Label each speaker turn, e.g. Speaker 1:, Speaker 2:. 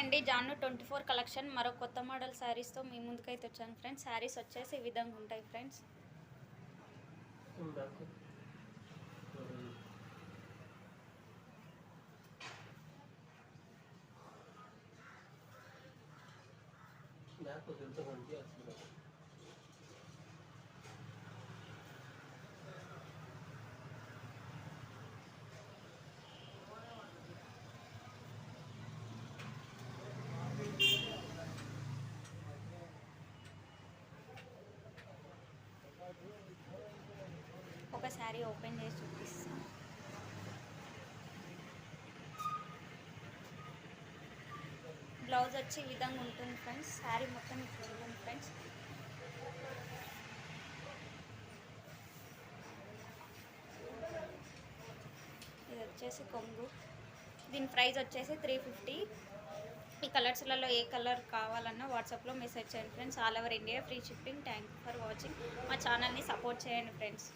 Speaker 1: అండి, జాను 24 కలెక్షన్ మరో కొత్త మోడల్ శారీస్తో మీ ముందుకైతే వచ్చాను ఫ్రెండ్స్. శారీస్ వచ్చేసి ఈ విధంగా ఉంటాయి ఫ్రెండ్స్. ఒక శారీ ఓపెన్ చేసి చూపిస్తాను. బ్లౌజ్ వచ్చి ఈ విధంగా ఉంటుంది ఫ్రెండ్స్. శారీ మొత్తం ఇప్పుడు చూడండి ఫ్రెండ్స్. ఇది వచ్చేసి కొంగు. దీని ప్రైస్ వచ్చేసి 350. ఈ కలర్స్లలో ఏ కలర్ కావాలన్నా వాట్సాప్లో మెసేజ్ చేయండి friends. All over India free shipping. Thank you for watching. మా ఛానల్ని సపోర్ట్ చేయండి ఫ్రెండ్స్.